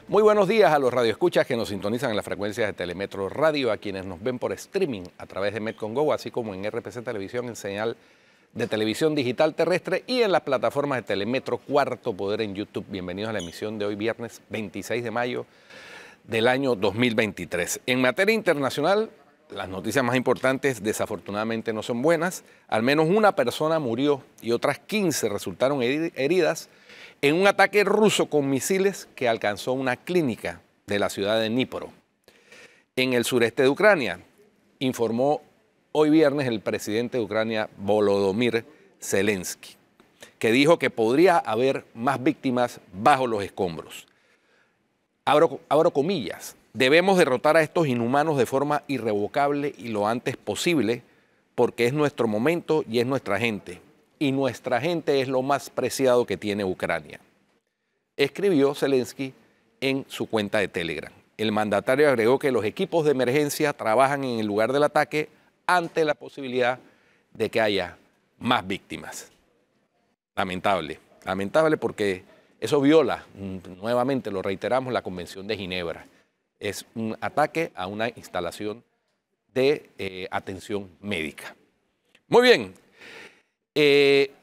Muy buenos días a los radioescuchas que nos sintonizan en las frecuencias de Telemetro Radio, a quienes nos ven por streaming a través de Metcon Go, así como en RPC Televisión en señal de televisión digital terrestre y en las plataformas de Telemetro Cuarto Poder en YouTube. Bienvenidos a la emisión de hoy, viernes 26 de mayo del año 2023. En materia internacional, las noticias más importantes desafortunadamente no son buenas. Al menos una persona murió y otras 15 resultaron heridas en un ataque ruso con misiles que alcanzó una clínica de la ciudad de Dnipro, en el sureste de Ucrania, informó hoy viernes el presidente de Ucrania, Volodymyr Zelensky, que dijo que podría haber más víctimas bajo los escombros. Abro comillas, debemos derrotar a estos inhumanos de forma irrevocable y lo antes posible, porque es nuestro momento y es nuestra gente. Y nuestra gente es lo más preciado que tiene Ucrania, escribió Zelensky en su cuenta de Telegram. El mandatario agregó que los equipos de emergencia trabajan en el lugar del ataque ante la posibilidad de que haya más víctimas. Lamentable porque eso viola, nuevamente lo reiteramos, la Convención de Ginebra. Es un ataque a una instalación de atención médica. Muy bien.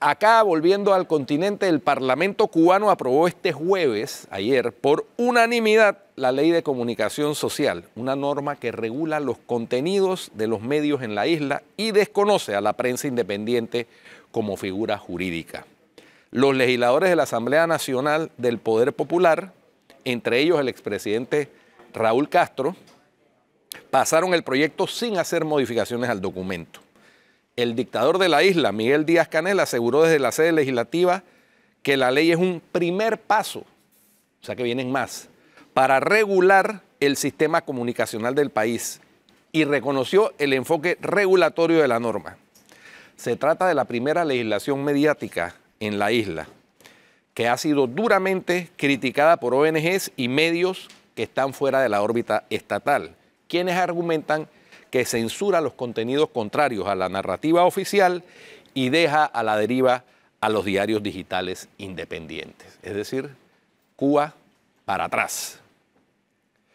Acá, volviendo al continente, el Parlamento cubano aprobó este jueves, ayer, por unanimidad, la Ley de Comunicación Social, una norma que regula los contenidos de los medios en la isla y desconoce a la prensa independiente como figura jurídica. Los legisladores de la Asamblea Nacional del Poder Popular, entre ellos el expresidente Raúl Castro, pasaron el proyecto sin hacer modificaciones al documento. El dictador de la isla, Miguel Díaz-Canel, aseguró desde la sede legislativa que la ley es un primer paso, o sea que vienen más, para regular el sistema comunicacional del país y reconoció el enfoque regulatorio de la norma. Se trata de la primera legislación mediática en la isla, que ha sido duramente criticada por ONGs y medios que están fuera de la órbita estatal, quienes argumentan que censura los contenidos contrarios a la narrativa oficial y deja a la deriva a los diarios digitales independientes. Es decir, Cuba para atrás,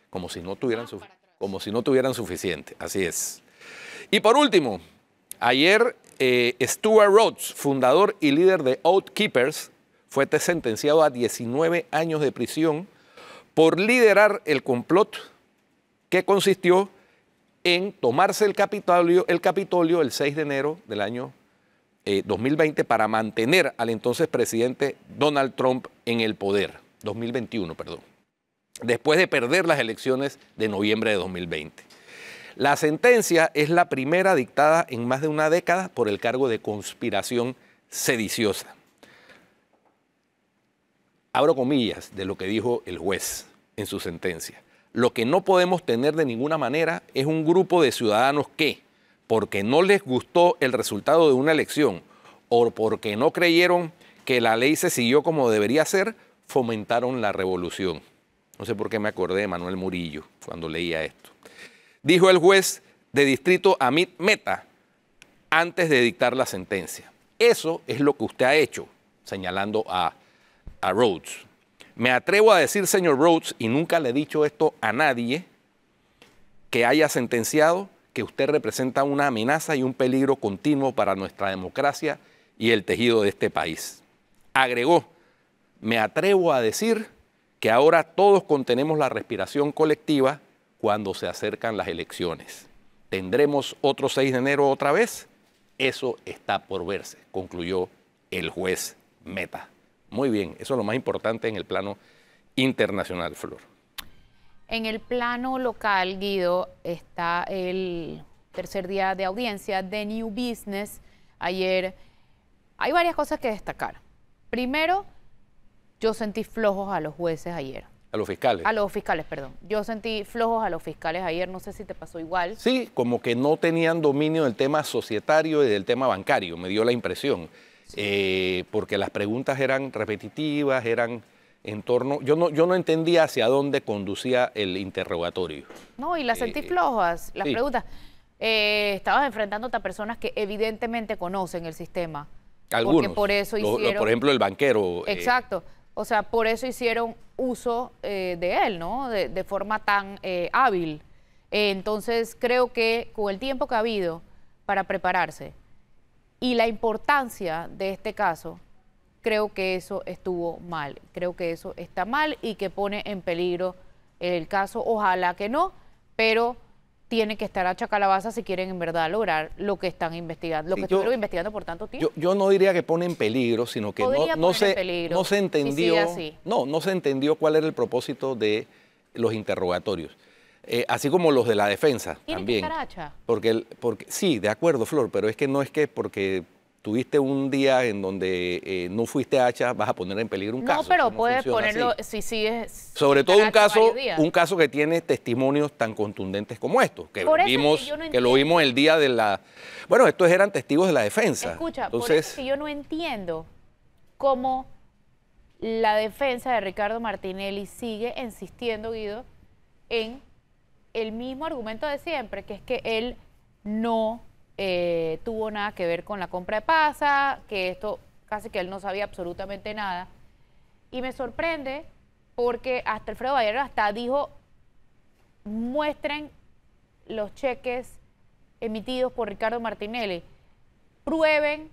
como si no tuvieran suficiente. Así es. Y por último, ayer Stuart Rhodes, fundador y líder de Oath Keepers, fue sentenciado a 19 años de prisión por liderar el complot que consistió en tomarse el Capitolio el 6 de enero del año 2020 para mantener al entonces presidente Donald Trump en el poder, 2021, perdón, después de perder las elecciones de noviembre de 2020. La sentencia es la primera dictada en más de una década por el cargo de conspiración sediciosa. Abro comillas de lo que dijo el juez en su sentencia. Lo que no podemos tener de ninguna manera es un grupo de ciudadanos que, porque no les gustó el resultado de una elección o porque no creyeron que la ley se siguió como debería ser, fomentaron la revolución. No sé por qué me acordé de Manuel Murillo cuando leía esto. Dijo el juez de distrito Amit Mehta antes de dictar la sentencia. Eso es lo que usted ha hecho, señalando a Rhodes. Me atrevo a decir, señor Rhodes, y nunca le he dicho esto a nadie, que haya sentenciado que usted representa una amenaza y un peligro continuo para nuestra democracia y el tejido de este país. Agregó, me atrevo a decir que ahora todos contenemos la respiración colectiva cuando se acercan las elecciones. ¿Tendremos otro 6 de enero otra vez? Eso está por verse, concluyó el juez Mehta. Muy bien, eso es lo más importante en el plano internacional, Flor. En el plano local, Guido, está el tercer día de audiencia de New Business. Ayer hay varias cosas que destacar. Primero, yo sentí flojos a los jueces ayer. A los fiscales. A los fiscales, perdón. Yo sentí flojos a los fiscales ayer, no sé si te pasó igual. Sí, como que no tenían dominio del tema societario y del tema bancario, me dio la impresión. Porque las preguntas eran repetitivas, eran en torno... Yo no entendía hacia dónde conducía el interrogatorio. No, y las sentí flojas, las sí. preguntas. Estabas enfrentándote a personas que evidentemente conocen el sistema. Algunos. Porque por eso hicieron... por ejemplo, el banquero. Exacto. O sea, por eso hicieron uso de él, ¿no? De forma tan hábil. Entonces, creo que con el tiempo que ha habido para prepararse y la importancia de este caso, creo que eso estuvo mal. Creo que eso está mal y que pone en peligro el caso. Ojalá que no, pero tienen que estar a calabaza si quieren en verdad lograr lo que están investigando, lo que estuvieron investigando por tanto tiempo. Yo no diría que pone en peligro, sino que no se entendió, no se entendió cuál era el propósito de los interrogatorios. Así como los de la defensa también. Que estar hacha. Porque sí, de acuerdo, Flor, pero es que no es que porque tuviste un día en donde no fuiste hacha, vas a poner en peligro un caso. No, pero puedes ponerlo si sigues. Sobre todo un caso que tiene testimonios tan contundentes como estos, que lo vimos el día de la. Bueno, estos eran testigos de la defensa. Escucha, entonces, por eso es que yo no entiendo cómo la defensa de Ricardo Martinelli sigue insistiendo, Guido, en el mismo argumento de siempre, que es que él no tuvo nada que ver con la compra de Pasa, que esto casi que él no sabía absolutamente nada. Y me sorprende porque hasta Alfredo Baier hasta dijo, muestren los cheques emitidos por Ricardo Martinelli, prueben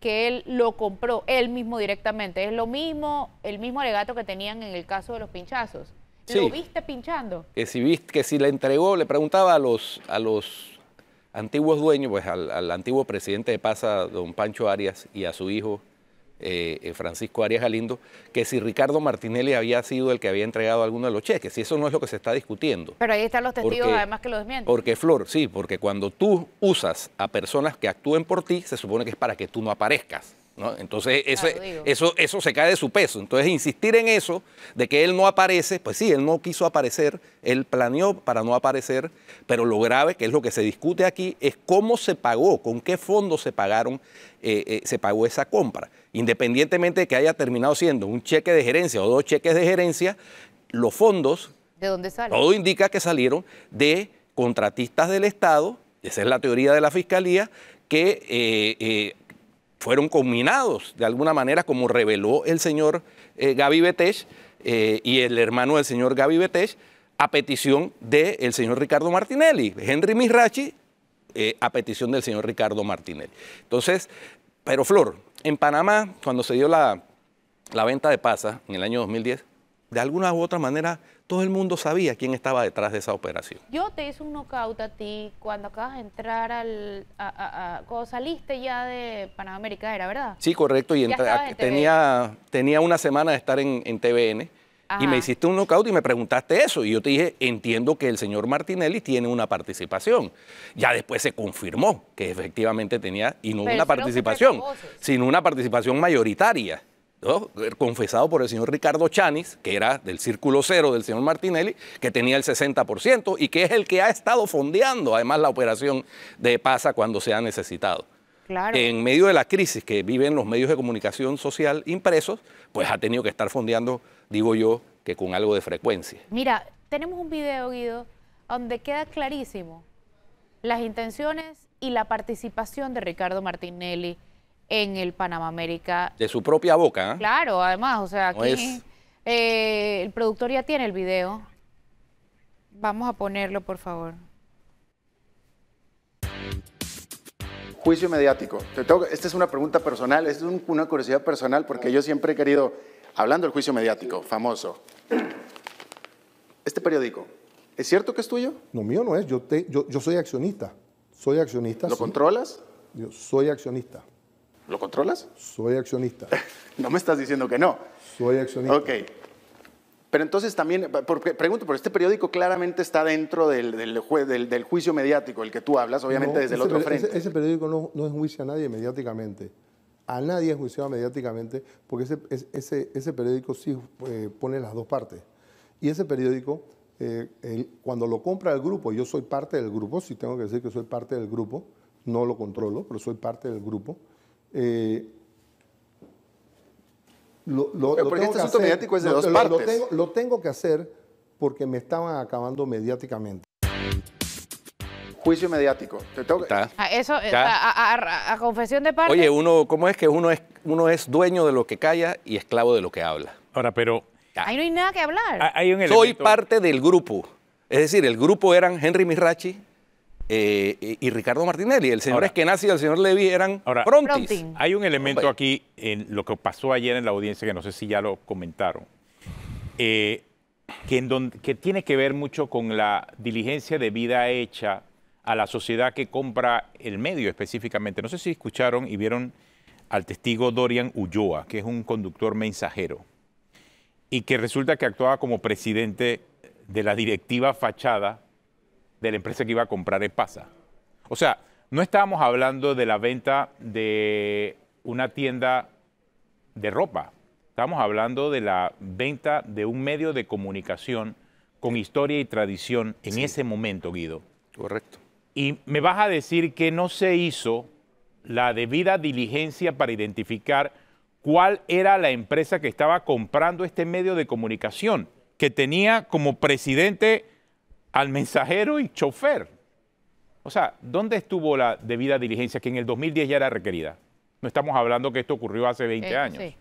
que él lo compró él mismo directamente. Es lo mismo, el mismo alegato que tenían en el caso de los pinchazos. Sí. ¿Lo viste pinchando? Que si le entregó, le preguntaba a los antiguos dueños, pues al antiguo presidente de Pasa, don Pancho Arias, y a su hijo, Francisco Arias Galindo, que si Ricardo Martinelli había sido el que había entregado alguno de los cheques, y eso no es lo que se está discutiendo. Pero ahí están los testigos además que lo desmienten. Porque, Flor, sí, porque cuando tú usas a personas que actúen por ti, se supone que es para que tú no aparezcas, ¿no? Entonces, eso se cae de su peso. Entonces, insistir en eso, de que él no aparece, pues sí, él no quiso aparecer, él planeó para no aparecer, pero lo grave, que es lo que se discute aquí, es cómo se pagó, con qué fondos se pagó esa compra. Independientemente de que haya terminado siendo un cheque de gerencia o 2 cheques de gerencia, los fondos, ¿de dónde salen? Todo indica que salieron de contratistas del Estado, esa es la teoría de la Fiscalía, que fueron combinados de alguna manera, como reveló el señor Gaby Betech y el hermano del señor Gaby Betech, a petición del señor Ricardo Martinelli, Henry Misrachi, a petición del señor Ricardo Martinelli. Entonces, pero Flor, en Panamá, cuando se dio la venta de Pasa en el año 2010, de alguna u otra manera, todo el mundo sabía quién estaba detrás de esa operación. Yo te hice un knockout a ti cuando acabas de entrar cuando saliste ya de Panamá América, ¿era verdad? Sí, correcto, y tenía una semana de estar en TVN. Ajá. Y me hiciste un knockout y me preguntaste eso. Y yo te dije, entiendo que el señor Martinelli tiene una participación. Ya después se confirmó que efectivamente tenía, y no una participación, sino una participación mayoritaria, ¿no? Confesado por el señor Ricardo Chanis, que era del círculo cero del señor Martinelli, que tenía el 60% y que es el que ha estado fondeando además la operación de Pasa cuando se ha necesitado. Claro. En medio de la crisis que viven los medios de comunicación social impresos, pues ha tenido que estar fondeando, digo yo, que con algo de frecuencia. Mira, tenemos un video, Guido, donde queda clarísimo las intenciones y la participación de Ricardo Martinelli en el Panamá América. De su propia boca, ¿eh? Claro, además, o sea, aquí el productor ya tiene el video. Vamos a ponerlo, por favor. Juicio mediático. Esta es una pregunta personal, esta es una curiosidad personal, porque yo siempre he querido, hablando del juicio mediático, famoso. Este periódico, ¿es cierto que es tuyo? No, mío no es, yo soy accionista. Soy accionista. ¿Lo controlas? Yo soy accionista. ¿Lo controlas? Soy accionista. No me estás diciendo que no. Soy accionista. Ok. Pero entonces también, pregunto, pero este periódico claramente está dentro del juicio mediático, el que tú hablas, obviamente desde el otro frente. Ese periódico no enjuicia a nadie mediáticamente. A nadie es enjuiciado mediáticamente, porque ese periódico sí pone las dos partes. Y ese periódico, cuando lo compra el grupo, yo soy parte del grupo, sí tengo que decir que soy parte del grupo, no lo controlo, pero soy parte del grupo. Porque este asunto mediático es de dos partes. Lo tengo que hacer porque me estaban acabando mediáticamente. Juicio mediático. Eso, a confesión de parte. Oye, ¿cómo es que uno es dueño de lo que calla y esclavo de lo que habla? Ahora, pero Ahí no hay nada que hablar. hay un Soy elemento... parte del grupo. Es decir, el grupo eran Henry Mirachi y Ricardo Martinelli. El señor Ahora- Eskenazi y el señor Levy eran Ahora- frontis. Fronting. Hay un elemento Hombre. aquí en lo que pasó ayer en la audiencia, que no sé si ya lo comentaron, que tiene que ver mucho con la diligencia de vida hecha a la sociedad que compra el medio específicamente. No sé si escucharon y vieron al testigo Dorian Ulloa, que es un conductor mensajero, y que resulta que actuaba como presidente de la directiva fachada de la empresa que iba a comprar EPASA. O sea, no estábamos hablando de la venta de una tienda de ropa. Estamos hablando de la venta de un medio de comunicación con historia y tradición en ese momento, Guido. Correcto. Y me vas a decir que no se hizo la debida diligencia para identificar cuál era la empresa que estaba comprando este medio de comunicación, que tenía como presidente al mensajero y chofer. O sea, ¿dónde estuvo la debida diligencia que en el 2010 ya era requerida? No estamos hablando que esto ocurrió hace 20 años. Sí.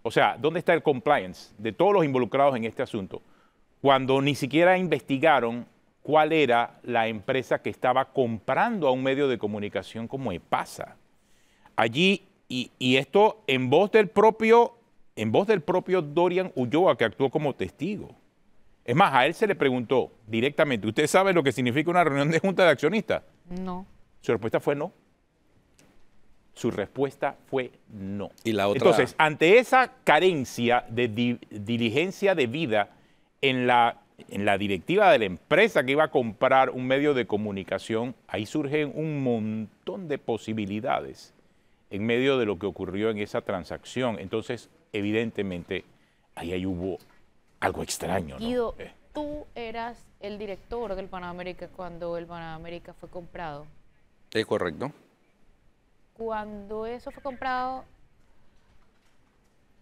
O sea, ¿dónde está el compliance de todos los involucrados en este asunto? Cuando ni siquiera investigaron cuál era la empresa que estaba comprando a un medio de comunicación como EPASA. Allí, y esto en voz del propio Dorian Ulloa, que actuó como testigo. Es más, a él se le preguntó directamente, ¿usted sabe lo que significa una reunión de junta de accionistas? No. Su respuesta fue no. Su respuesta fue no. Y la otra... Entonces, ante esa carencia de diligencia debida en la directiva de la empresa que iba a comprar un medio de comunicación, ahí surgen un montón de posibilidades en medio de lo que ocurrió en esa transacción. Entonces, evidentemente, ahí hubo algo extraño, ¿no? Guido, tú eras el director del Panamérica cuando el Panamérica fue comprado. Es correcto. Cuando eso fue comprado,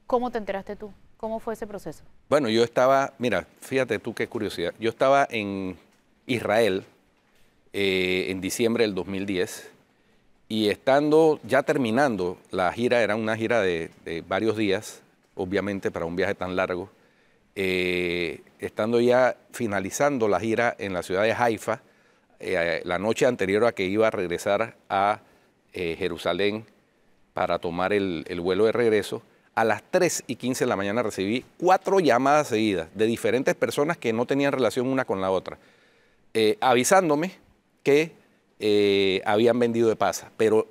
¿cómo te enteraste tú? ¿Cómo fue ese proceso? Bueno, yo estaba, mira, fíjate tú qué curiosidad. Yo estaba en Israel en diciembre del 2010 y estando ya terminando la gira, era una gira de varios días, obviamente para un viaje tan largo, estando ya finalizando la gira en la ciudad de Haifa, la noche anterior a que iba a regresar a Jerusalén para tomar el vuelo de regreso, a las 3:15 de la mañana recibí 4 llamadas seguidas de diferentes personas que no tenían relación una con la otra, avisándome que habían vendido EPASA. Pero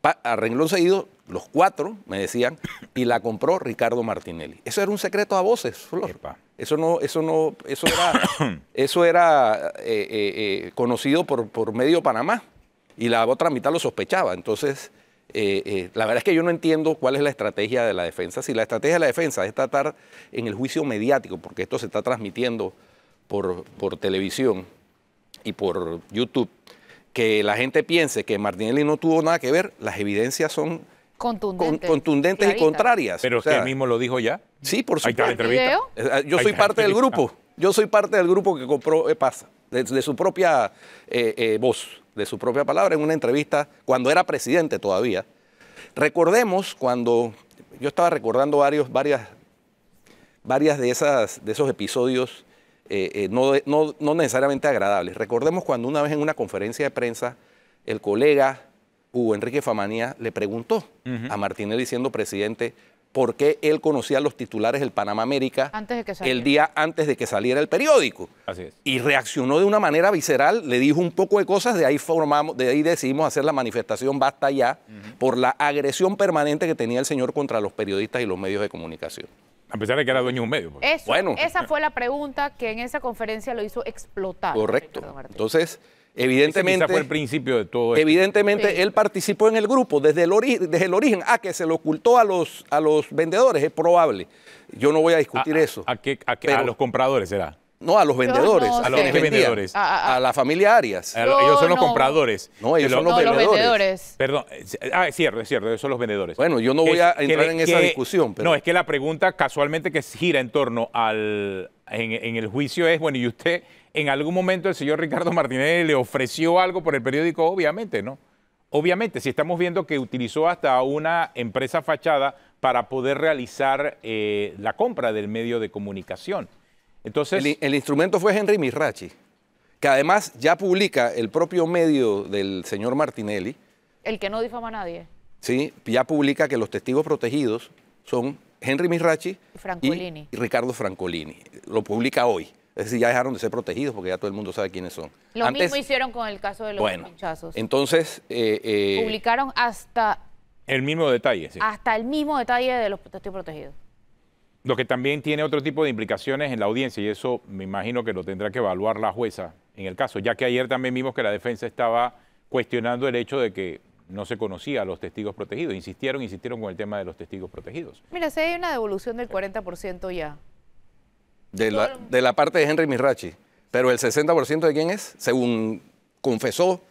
a renglón seguido, los 4 me decían, y la compró Ricardo Martinelli. Eso era un secreto a voces, Flor. Epa. Eso era conocido por medio Panamá y la otra mitad lo sospechaba. Entonces, la verdad es que yo no entiendo cuál es la estrategia de la defensa. Si la estrategia de la defensa es tratar en el juicio mediático, porque esto se está transmitiendo por televisión y por YouTube, que la gente piense que Martinelli no tuvo nada que ver, las evidencias son contundentes y claritas. contrarias. Pero O sea, usted mismo lo dijo ya. sí, por Ahí está la supuesto. entrevista. ¿Video? Yo soy Ahí parte del está. grupo. Yo soy parte del grupo que compró EPASA, de su propia voz, de su propia palabra, en una entrevista cuando era presidente todavía. Recordemos cuando, yo estaba recordando varias de esos episodios no necesariamente agradables. Recordemos cuando una vez en una conferencia de prensa el colega Hugo Enrique Famanía le preguntó a Martinelli, siendo presidente, por qué él conocía los titulares del Panamá América Antes de que saliera. el día antes de que saliera el periódico. Así es. Y reaccionó de una manera visceral, le dijo un poco de cosas, de ahí decidimos hacer la manifestación Basta Ya, por la agresión permanente que tenía el señor contra los periodistas y los medios de comunicación. A pesar de que era dueño de un medio. pues. Eso, Bueno. esa fue la pregunta que en esa conferencia lo hizo explotar. Correcto. Ricardo Martinelli. Entonces, Ese evidentemente... quizá fue el principio de todo esto. Evidentemente, Sí. él participó en el grupo desde el origen. Que se lo ocultó a los vendedores, es probable. Yo no voy a discutir eso. ¿A Pero- los compradores será? No, a los vendedores, no a los sé. que ¿Qué vendían, vendedores? a la familia Arias. Ellos son los no. compradores. No, ellos Que son lo- los No, los vendedores. vendedores. Perdón, es cierto, ellos son los vendedores. Bueno, yo no voy a entrar en esa discusión, pero- No, es que la pregunta casualmente que gira en torno en el juicio es, bueno, ¿y usted en algún momento el señor Ricardo Martinelli le ofreció algo por el periódico? Obviamente, ¿no? Obviamente, si estamos viendo que utilizó hasta una empresa fachada para poder realizar la compra del medio de comunicación. Entonces, El instrumento fue Henry Mirachi, que además ya publica el propio medio del señor Martinelli, El que no difama a nadie. ¿sí? Ya publica que los testigos protegidos son Henry Mirachi Francolini. y Ricardo Francolini. Lo publica hoy. Es decir, ya dejaron de ser protegidos porque ya todo el mundo sabe quiénes son. Lo mismo hicieron con el caso de los pinchazos. Entonces, Publicaron hasta el mismo detalle. Sí. el mismo detalle de los testigos protegidos. Lo que también tiene otro tipo de implicaciones en la audiencia, y eso me imagino que lo tendrá que evaluar la jueza en el caso, ya que ayer también vimos que la defensa estaba cuestionando el hecho de que no se conocía a los testigos protegidos. Insistieron con el tema de los testigos protegidos. Mira, si hay una devolución del 40% ya. de la parte de Henry Mirachi. Pero el 60% de quién es, según confesó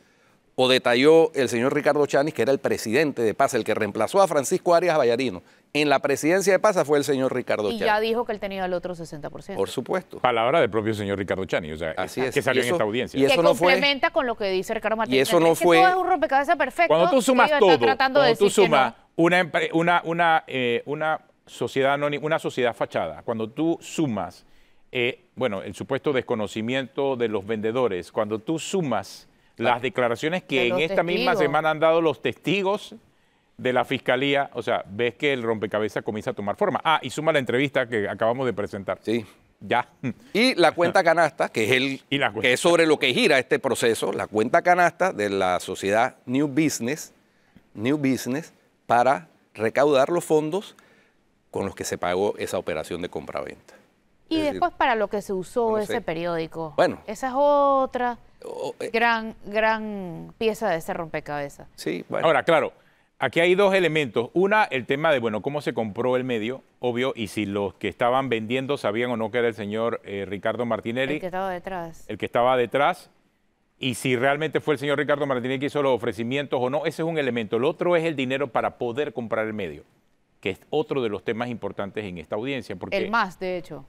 o detalló el señor Ricardo Chanis, que era el presidente de PASA, el que reemplazó a Francisco Arias Vallarino. En la presidencia de PASA fue el señor Ricardo Y Chanis. ya dijo que él tenía el otro 60%. Por supuesto. Palabra del propio señor Ricardo Chani, o sea, Así es. que salió Y eso- en esta audiencia. y eso que no fue- complementa con lo que dice Ricardo Martínez. Y eso no Es que fue- todo es un rompecabezas perfecto. Cuando tú sumas ellos están todo, tratando de cuando tú decir que sumas no. una sociedad anónima, una sociedad fachada, cuando tú sumas, el supuesto desconocimiento de los vendedores, cuando tú sumas las declaraciones De que en los esta misma testigos. semana han dado los testigos de la fiscalía, o sea, ves que el rompecabezas comienza a tomar forma. Ah, y suma la entrevista que acabamos de presentar. Sí. Ya. Y la cuenta canasta, que es, Y la cuenta. que es sobre lo que gira este proceso, la cuenta canasta de la sociedad New Business, para recaudar los fondos con los que se pagó esa operación de compraventa. Y Es decir, después para lo que se usó no ese sé. periódico. Bueno. Esa es otra o- gran pieza de ese rompecabezas. sí, bueno. Ahora, claro, aquí hay dos elementos. Una, el tema de, cómo se compró el medio, obvio, y si los que estaban vendiendo sabían o no que era el señor Ricardo Martinelli, El que estaba detrás. el que estaba detrás, y si realmente fue el señor Ricardo Martinelli que hizo los ofrecimientos o no, ese es un elemento. El otro es el dinero para poder comprar el medio, que es otro de los temas importantes en esta audiencia. Porque El más, de hecho.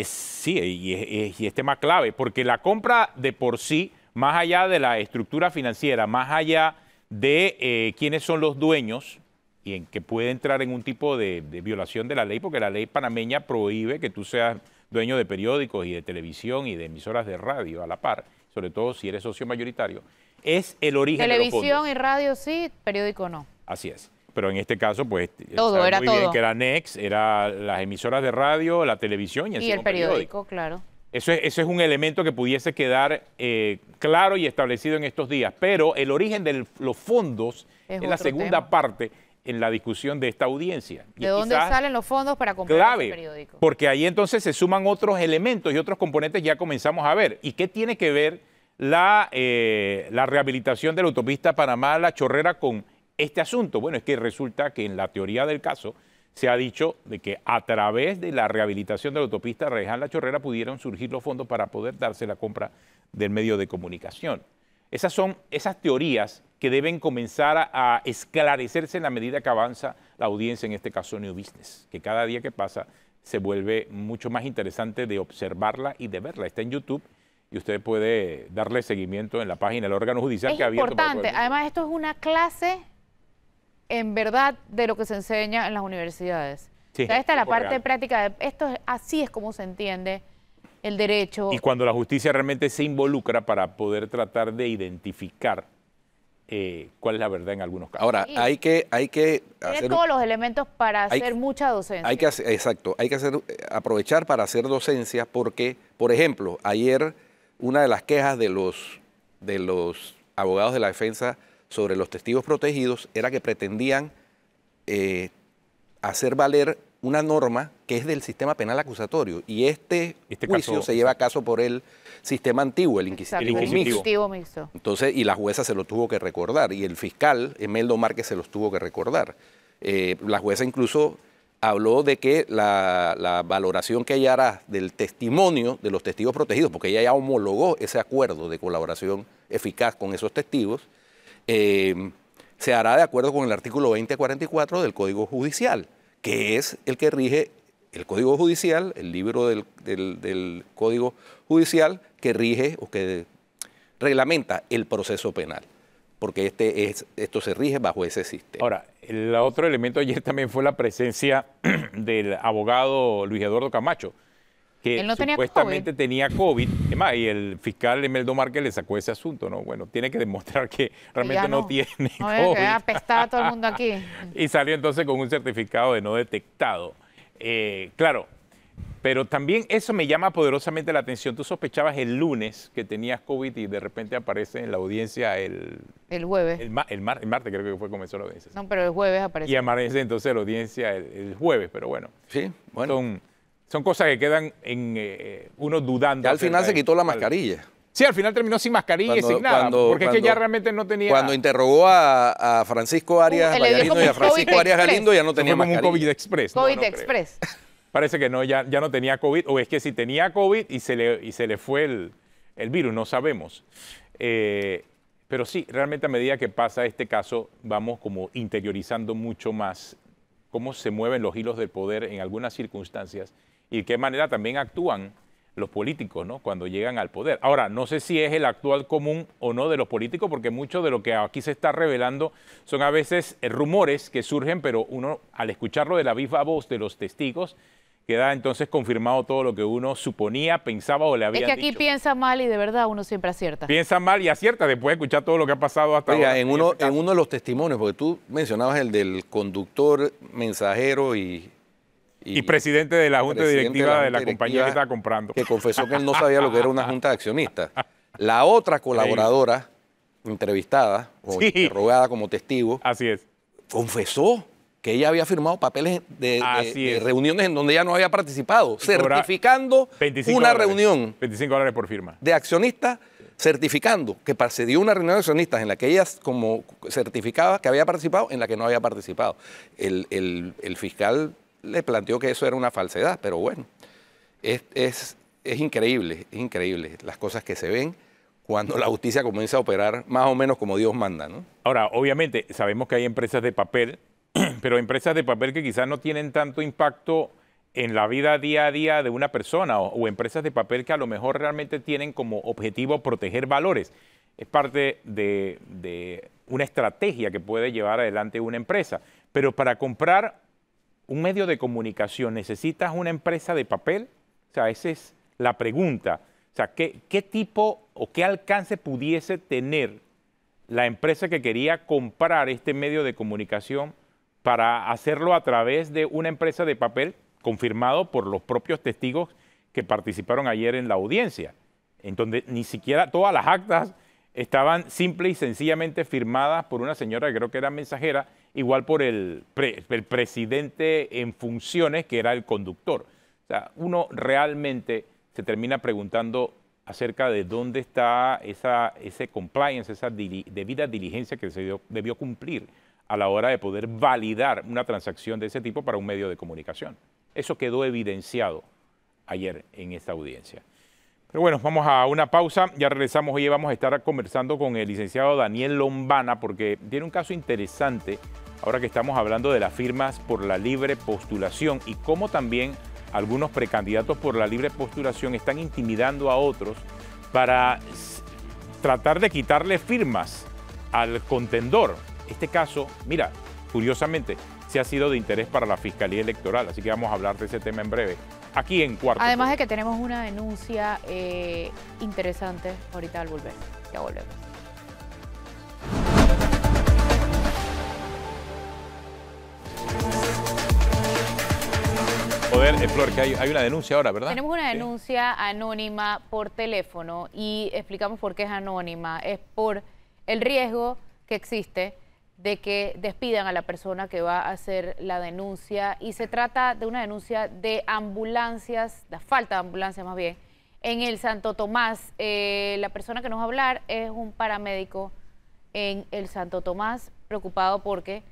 sí, y es tema clave, porque la compra de por sí, más allá de la estructura financiera, más allá de quiénes son los dueños, y en que puede entrar en un tipo de violación de la ley, porque la ley panameña prohíbe que tú seas dueño de periódicos y de televisión y de emisoras de radio a la par, sobre todo si eres socio mayoritario, es el origen de los Televisión fondos. y radio sí, periódico no. Así es. Pero en este caso, pues, Todo, sabe era muy bien todo. que era NEX, era las emisoras de radio, la televisión y, Y encima el un periódico, claro. Eso es un elemento que pudiese quedar claro y establecido en estos días, pero el origen de los fondos Es es la otro segunda tema. parte en la discusión de esta audiencia. Y ¿De dónde quizás salen los fondos para comprar clave, ese periódico? porque ahí entonces se suman otros elementos y otros componentes que ya comenzamos a ver. ¿Y qué tiene que ver la rehabilitación de la autopista Panamá-La Chorrera con este asunto? Bueno, es que resulta que en la teoría del caso se ha dicho de que a través de la rehabilitación de la autopista Reján-La Chorrera pudieron surgir los fondos para poder darse la compra del medio de comunicación. Esas son esas teorías que deben comenzar a esclarecerse en la medida que avanza la audiencia, en este caso New Business, que cada día que pasa se vuelve mucho más interesante de observarla y de verla. Está en YouTube y usted puede darle seguimiento en la página del órgano judicial Es que ha abierto para todo importante. el mundo. Además, esto es una clase en verdad de lo que se enseña en las universidades. Sí, O sea, esta es la tiempo parte real. práctica. Así es como se entiende el derecho. Y cuando la justicia realmente se involucra para poder tratar de identificar cuál es la verdad en algunos casos. Ahora, Sí. hay que Tiene hacer... todos los elementos para hay- hacer mucha docencia. Hay que hacer, exacto, hay que aprovechar para hacer docencia porque, por ejemplo, ayer una de las quejas de los abogados de la defensa sobre los testigos protegidos era que pretendían hacer valer una norma que es del sistema penal acusatorio y este juicio caso, se lleva a caso por el sistema antiguo, el Exacto, el inquisitivo mixto. inquisitivo mixto. Entonces, y la jueza se lo tuvo que recordar, y el fiscal, Emeldo Márquez, se los tuvo que recordar. La jueza incluso habló de que la valoración que ella hará del testimonio de los testigos protegidos, porque ella ya homologó ese acuerdo de colaboración eficaz con esos testigos, se hará de acuerdo con el artículo 2044 del Código Judicial, que es el que rige el Código Judicial, el libro del Código Judicial que rige o que reglamenta el proceso penal. porque esto se rige bajo ese sistema. Ahora, el otro elemento ayer también fue la presencia del abogado Luis Eduardo Camacho, que él no supuestamente tenía COVID, y el fiscal Emeldo Márquez le sacó ese asunto, ¿no? Bueno, tiene que demostrar que realmente no tiene COVID. Que apestaba a todo el mundo aquí. Y salió entonces con un certificado de no detectado. Claro, pero también eso me llama poderosamente la atención. Tú sospechabas el lunes que tenías COVID y de repente aparece en la audiencia el jueves. El martes creo que fue comenzó la audiencia. No, pero el jueves apareció. Y aparece entonces la audiencia el jueves, pero bueno. Sí, bueno. Son cosas que quedan en uno dudando. Ya al final se quitó la mascarilla. Sí, al final terminó sin mascarilla y sin nada, porque es que ya realmente no tenía... Cuando interrogó a Francisco Arias Galindo y a Francisco Arias Galindo ya no tenía mascarilla. Como un COVID Express. COVID Express. Parece que no, ya no tenía COVID, o es que si tenía COVID y se le fue el virus, no sabemos. Pero sí, realmente a medida que pasa este caso, vamos como interiorizando mucho más cómo se mueven los hilos del poder en algunas circunstancias y de qué manera también actúan los políticos, ¿no?, cuando llegan al poder. Ahora, no sé si es el actual común o no de los políticos, porque mucho de lo que aquí se está revelando son a veces rumores que surgen, pero uno al escucharlo de la viva voz de los testigos, queda entonces confirmado todo lo que uno suponía, pensaba o le había dicho. Es que aquí piensa mal y de verdad uno siempre acierta. Piensa mal y acierta después de escuchar todo lo que ha pasado hasta ahora. En uno de los testimonios, porque tú mencionabas el del conductor, mensajero y presidente de la junta directiva de la compañía que estaba comprando. Que confesó que él no sabía lo que era una junta de accionistas. La otra colaboradora entrevistada o interrogada como testigo, así es, confesó que ella había firmado papeles de reuniones en donde ella no había participado, certificando una reunión. $25 por firma. De accionistas, certificando que se dio una reunión de accionistas en la que ella como certificaba que había participado, en la que no había participado. El fiscal le planteó que eso era una falsedad, pero bueno, es increíble las cosas que se ven cuando la justicia comienza a operar más o menos como Dios manda, ¿no? Ahora, obviamente, sabemos que hay empresas de papel, pero empresas de papel que quizás no tienen tanto impacto en la vida día a día de una persona o empresas de papel que a lo mejor realmente tienen como objetivo proteger valores. Es parte de una estrategia que puede llevar adelante una empresa. Pero para comprar un medio de comunicación, ¿necesitas una empresa de papel? O sea, esa es la pregunta. O sea, ¿qué tipo o qué alcance pudiese tener la empresa que quería comprar este medio de comunicación para hacerlo a través de una empresa de papel confirmado por los propios testigos que participaron ayer en la audiencia, en donde ni siquiera todas las actas estaban simple y sencillamente firmadas por una señora que creo que era mensajera, igual por el presidente en funciones, que era el conductor. O sea, uno realmente se termina preguntando acerca de dónde está ese compliance, esa debida diligencia que se debió cumplir a la hora de poder validar una transacción de ese tipo para un medio de comunicación. Eso quedó evidenciado ayer en esta audiencia. Pero bueno, vamos a una pausa, ya regresamos. Hoy vamos a estar conversando con el licenciado Daniel Lombana porque tiene un caso interesante ahora que estamos hablando de las firmas por la libre postulación y cómo también algunos precandidatos por la libre postulación están intimidando a otros para tratar de quitarle firmas al contendor. Este caso, mira, curiosamente, sí ha sido de interés para la Fiscalía Electoral, así que vamos a hablar de ese tema en breve, aquí en Cuarto. Además de que tenemos una denuncia interesante ahorita al volver. Ya volvemos. Flor, que hay una denuncia ahora, ¿verdad? Tenemos una denuncia anónima por teléfono y explicamos por qué es anónima. Es por el riesgo que existe de que despidan a la persona que va a hacer la denuncia y se trata de una denuncia de ambulancias, la falta de ambulancias más bien, en el Santo Tomás. La persona que nos va a hablar es un paramédico en el Santo Tomás, preocupado porque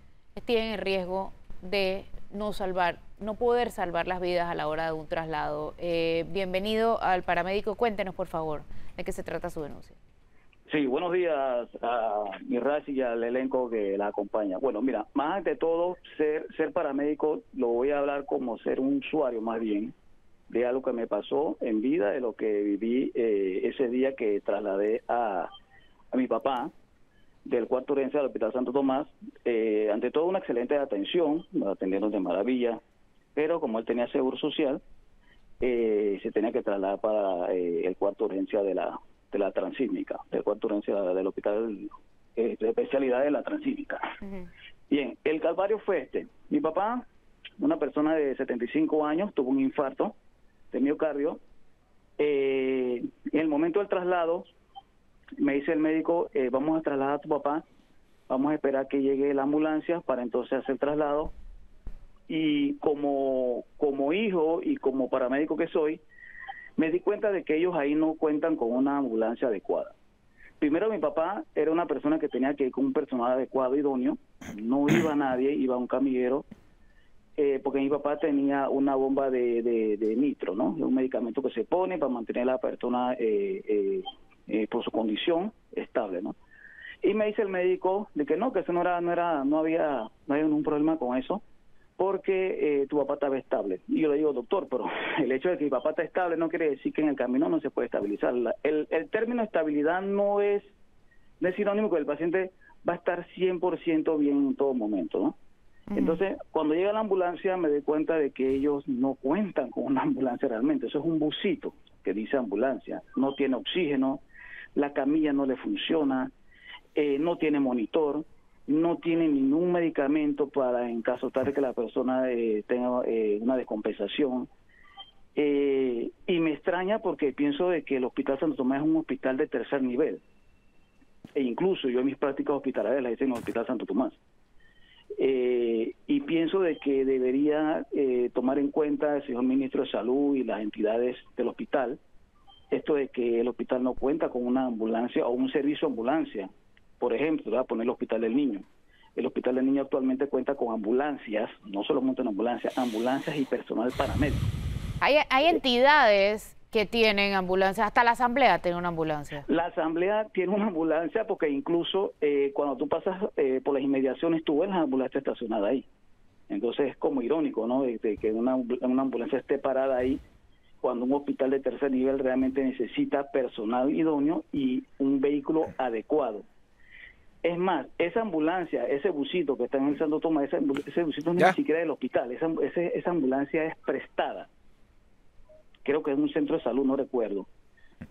tienen el riesgo de no poder salvar las vidas a la hora de un traslado. Bienvenido al paramédico, cuéntenos por favor de qué se trata su denuncia. Sí, buenos días a mi raza y al elenco que la acompaña. Bueno, mira, más de todo, ser paramédico, lo voy a hablar como ser un usuario más bien, de algo que me pasó en vida, de lo que viví ese día que trasladé a mi papá del cuarto urgencia del Hospital Santo Tomás. Ante todo, una excelente atención, nos atendieron de maravilla, pero como él tenía seguro social, se tenía que trasladar para el cuarto urgencia de la transísmica, del cuarto urgencia del hospital de especialidad de la transísmica. Bien, el calvario fue este. Mi papá, una persona de 75 años, tuvo un infarto de miocardio. En el momento del traslado, me dice el médico, vamos a trasladar a tu papá, vamos a esperar que llegue la ambulancia para entonces hacer el traslado. Y como hijo y como paramédico que soy, me di cuenta de que ellos ahí no cuentan con una ambulancia adecuada. Primero, mi papá era una persona que tenía que ir con un personal adecuado, idóneo, no iba nadie, iba un camillero, porque mi papá tenía una bomba de nitro, ¿no? Un medicamento que se pone para mantener a la persona por su condición estable, ¿no? Y me dice el médico de que no, que eso no había ningún problema con eso, porque tu papá estaba estable. Y yo le digo, doctor, pero el hecho de que mi papá está estable no quiere decir que en el camino no se puede estabilizar. El término estabilidad no es sinónimo que el paciente va a estar 100% bien en todo momento, ¿no? Entonces, cuando llega la ambulancia me doy cuenta de que ellos no cuentan con una ambulancia realmente. Eso es un busito que dice ambulancia. No tiene oxígeno, la camilla no le funciona, no tiene monitor, no tiene ningún medicamento para en caso tal de que la persona tenga una descompensación. Y me extraña porque pienso de que el Hospital Santo Tomás es un hospital de tercer nivel. E incluso yo en mis prácticas hospitalarias las hice en el Hospital Santo Tomás. Y pienso de que debería tomar en cuenta el señor ministro de Salud y las entidades del hospital esto de que el hospital no cuenta con una ambulancia o un servicio de ambulancia. Por ejemplo, voy a poner el Hospital del Niño. El Hospital del Niño actualmente cuenta con ambulancias, no solamente una ambulancias y personal paramédico. Hay entidades que tienen ambulancias, hasta la Asamblea tiene una ambulancia. La Asamblea tiene una ambulancia porque incluso cuando tú pasas por las inmediaciones tú ves la ambulancia estacionada ahí. Entonces es como irónico, ¿no? De que una ambulancia esté parada ahí cuando un hospital de tercer nivel realmente necesita personal idóneo y un vehículo adecuado. Es más, esa ambulancia, ese busito que está en el Santo Tomás, ese busito no es ni siquiera del hospital, esa ambulancia es prestada. Creo que es un centro de salud, no recuerdo.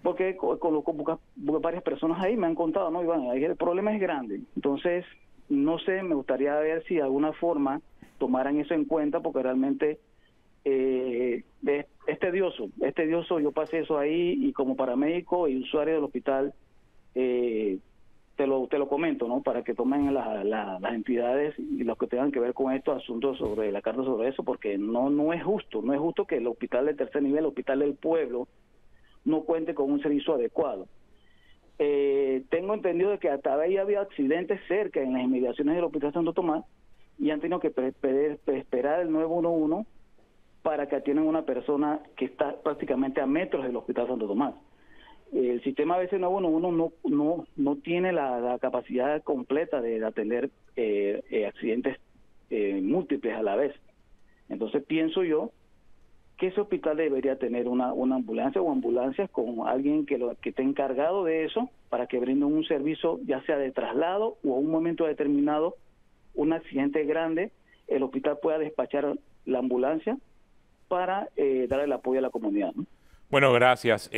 Porque conozco varias personas ahí, me han contado, ¿no, Iván? Ahí el problema es grande. Entonces, no sé, me gustaría ver si de alguna forma tomaran eso en cuenta, porque realmente es tedioso. Es tedioso, yo pasé eso ahí y como paramédico y usuario del hospital, te lo comento, ¿no? Para que tomen las entidades y los que tengan que ver con estos asuntos sobre la carta sobre eso, porque no es justo que el hospital de tercer nivel, el hospital del pueblo, no cuente con un servicio adecuado. Tengo entendido de que hasta ahí había accidentes cerca en las inmediaciones del Hospital Santo Tomás y han tenido que esperar el 911 para que atiendan a una persona que está prácticamente a metros del Hospital Santo Tomás. El sistema ABC 911 no tiene la capacidad completa de atender accidentes múltiples a la vez. Entonces pienso yo que ese hospital debería tener una ambulancia o ambulancias con alguien que esté encargado de eso para que brinden un servicio ya sea de traslado o a un momento determinado, un accidente grande, el hospital pueda despachar la ambulancia para dar el apoyo a la comunidad, ¿no? Bueno, gracias.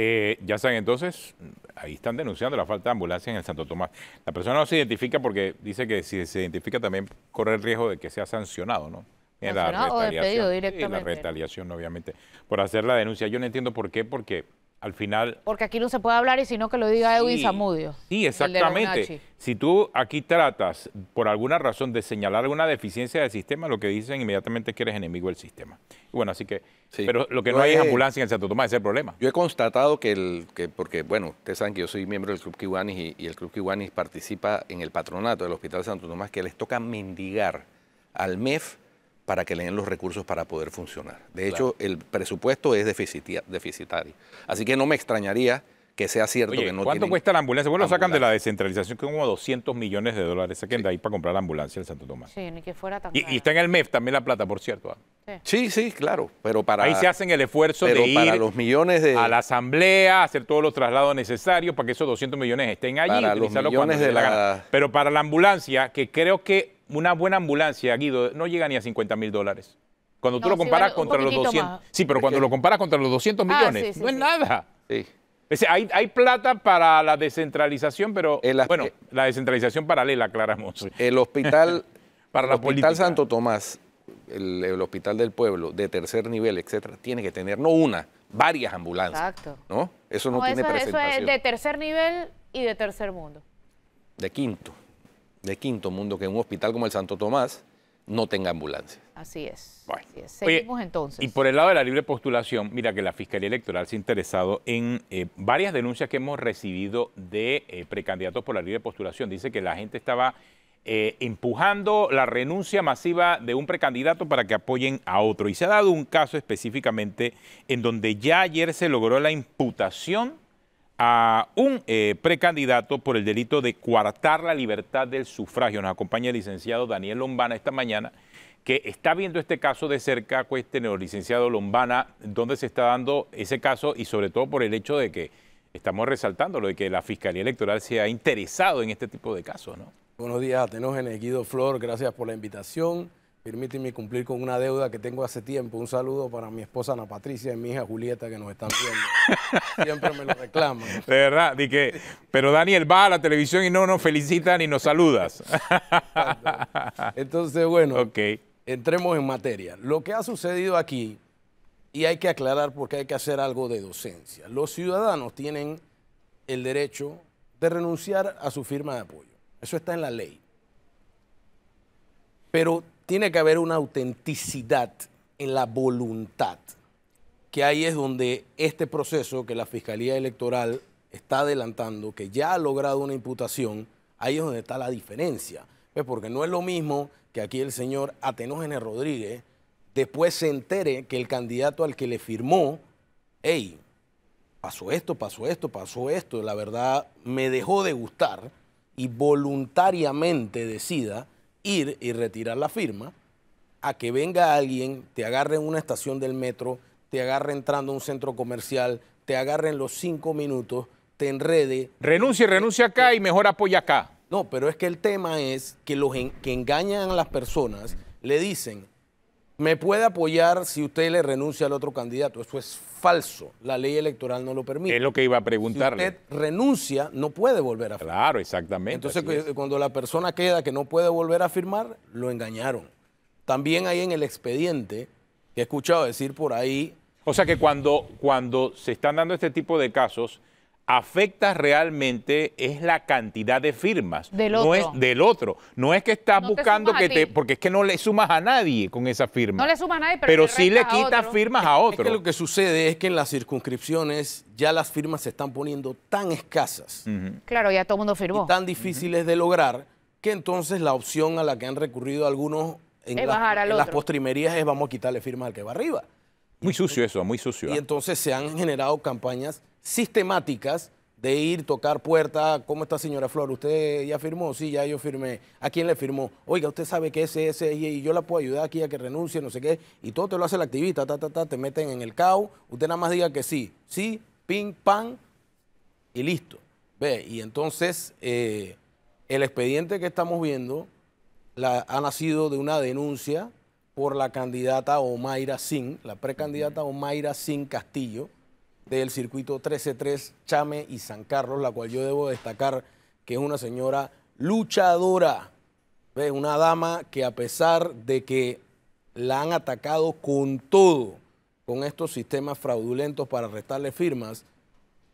Ya saben, entonces, ahí están denunciando la falta de ambulancia en el Santo Tomás. La persona no se identifica porque dice que si se identifica también corre el riesgo de que sea sancionado, ¿no? En la ¿Sancionado o despedido retaliación. directamente? Sí, la retaliación, obviamente, por hacer la denuncia. Yo no entiendo por qué, porque al final... Porque aquí no se puede hablar y sino que lo diga Edwin Zamudio. Sí, el de la exactamente. UNACHI. Si tú aquí tratas, por alguna razón, de señalar alguna deficiencia del sistema, lo que dicen inmediatamente es que eres enemigo del sistema. Y bueno, así que... Sí. Pero lo que no hay es ambulancia en el Santo Tomás, ese es el problema. Yo he constatado porque, bueno, ustedes saben que yo soy miembro del Club Kiwanis y el Club Kiwanis participa en el patronato del Hospital Santo Tomás, que les toca mendigar al MEF para que le den los recursos para poder funcionar. De hecho, el presupuesto es deficitario. Así que no me extrañaría que sea cierto Oye, que no ¿cuánto tienen cuesta la ambulancia? Bueno, lo sacan de la ambulancia. descentralización, que como $200 millones. Saquen de ahí para comprar la ambulancia en Santo Tomás. Sí, ni que fuera tan Y cara. está en el MEF también la plata, por cierto. Sí, sí, claro, pero para... Ahí se hacen el esfuerzo pero de para ir los millones de... a la asamblea, hacer todos los traslados necesarios para que esos 200 millones estén allí. Para los utilizarlo millones cuando les de dé la la- gana. Pero para la ambulancia, que creo que una buena ambulancia, Guido, no llega ni a $50.000. Cuando tú No, lo sí comparas vale un contra los poquitito 200... más. Sí, pero cuando lo comparas contra los 200 millones, sí, no es sí. nada. Sí. Es decir, hay plata para la descentralización, pero El- bueno, la descentralización paralela, aclaramos. El hospital, Para el la hospital política. Santo Tomás, el hospital del pueblo, de tercer nivel, etcétera, tiene que tener no una, varias ambulancias. Exacto. ¿No? Eso no, No, tiene eso presentación. es de tercer nivel y de tercer mundo. De quinto mundo, que un hospital como el Santo Tomás no tenga ambulancia. Así es. Bueno. Así es. Oye, Seguimos entonces. Y por el lado de la libre postulación, mira que la Fiscalía Electoral se ha interesado en varias denuncias que hemos recibido de precandidatos por la libre postulación. Dice que la gente estaba empujando la renuncia masiva de un precandidato para que apoyen a otro. Y se ha dado un caso específicamente en donde ya ayer se logró la imputación a un precandidato por el delito de coartar la libertad del sufragio. Nos acompaña el licenciado Daniel Lombana esta mañana, que está viendo este caso de cerca. Cuéntenos, licenciado Lombana, dónde se está dando ese caso y sobre todo por el hecho de que estamos resaltando lo de que la Fiscalía Electoral se ha interesado en este tipo de casos, ¿no? Buenos días, Atenógenes, Guido Flor, gracias por la invitación. Permíteme cumplir con una deuda que tengo hace tiempo. Un saludo para mi esposa Ana Patricia y mi hija Julieta que nos están viendo. Siempre me lo reclaman. De verdad, pero Daniel, va a la televisión y no nos felicitan y nos saludas. Entonces, bueno, Ok. entremos en materia. Lo que ha sucedido aquí, y hay que aclarar porque hay que hacer algo de docencia. Los ciudadanos tienen el derecho de renunciar a su firma de apoyo. Eso está en la ley. Pero tiene que haber una autenticidad en la voluntad, que ahí es donde este proceso que la Fiscalía Electoral está adelantando, que ya ha logrado una imputación, ahí es donde está la diferencia. ¿Ves? Porque no es lo mismo que aquí el señor Atenógenes Rodríguez después se entere que el candidato al que le firmó, hey, pasó esto, la verdad me dejó de gustar, y voluntariamente decida ir y retirar la firma, a que venga alguien, te agarre en una estación del metro, te agarre entrando a un centro comercial, te agarre en los 5 minutos, te enrede. Renuncia acá y mejor apoya acá. No, pero es que el tema es que los que engañan a las personas le dicen, me puede apoyar si usted le renuncia al otro candidato. Eso es falso. La ley electoral no lo permite. Es lo que iba a Si preguntarle. usted renuncia, no puede volver a firmar. Claro, exactamente. Entonces, así es. cuando la persona queda que no puede volver a firmar, lo engañaron. También hay en el expediente, que he escuchado decir por ahí, O sea que cuando se están dando este tipo de casos, afecta realmente es la cantidad de firmas. Del No otro. es del otro. No es que estás No te buscando sumas que a ti. porque es que no le sumas a nadie con esa firma. No le suma a nadie, pero sí le restas a quitas otro. firmas a es otro. que lo que sucede es que en las circunscripciones ya las firmas se están poniendo tan escasas Claro, ya todo el mundo firmó. y tan difíciles de lograr que entonces la opción a la que han recurrido algunos en, Es bajar al en las otro. postrimerías es vamos a quitarle firma al que va arriba. Muy sucio eso, muy sucio. Y entonces se han generado campañas sistemáticas de ir, tocar puerta. ¿Cómo está, señora Flor? ¿Usted ya firmó? Sí, ya yo firmé. ¿A quién le firmó? Oiga, usted sabe que ese, y yo la puedo ayudar aquí a que renuncie, no sé qué. Y todo te lo hace el activista, te meten en el CAU. Usted nada más diga que sí. Sí, ping, pan, y listo. Ve, y entonces el expediente que estamos viendo ha nacido de una denuncia por la candidata Omaira Sin, la precandidata Omaira Sin Castillo, del circuito 13-3 Chame y San Carlos, la cual yo debo destacar que es una señora luchadora, ¿ves? Una dama que a pesar de que la han atacado con todo, con estos sistemas fraudulentos para restarle firmas,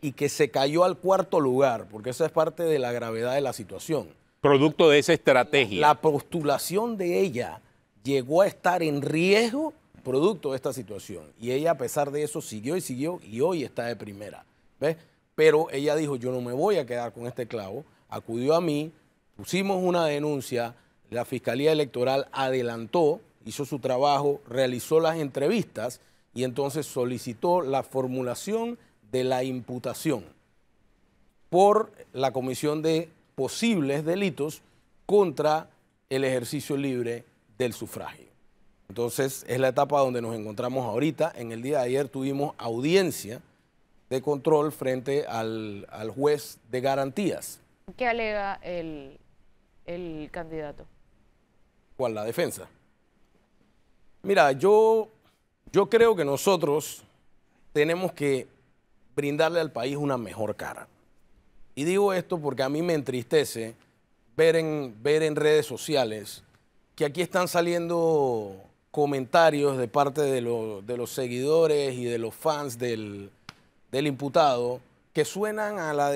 y que se cayó al 4.º lugar, porque esa es parte de la gravedad de la situación. Producto de esa estrategia. La postulación de ella llegó a estar en riesgo producto de esta situación. Y ella, a pesar de eso, siguió y hoy está de primera. ¿Ves? Pero ella dijo, yo no me voy a quedar con este clavo. Acudió a mí, pusimos una denuncia, la Fiscalía Electoral adelantó, hizo su trabajo, realizó las entrevistas y entonces solicitó la formulación de la imputación. por la comisión de posibles delitos contra el ejercicio libre del sufragio. Entonces, es la etapa donde nos encontramos ahorita. En el día de ayer tuvimos audiencia de control frente al juez de garantías. ¿Qué alega el candidato? ¿Cuál? La defensa. Mira, yo creo que nosotros tenemos que brindarle al país una mejor cara. Y digo esto porque a mí me entristece ver en redes sociales que aquí están saliendo comentarios de parte de los seguidores y de los fans del imputado que suenan a la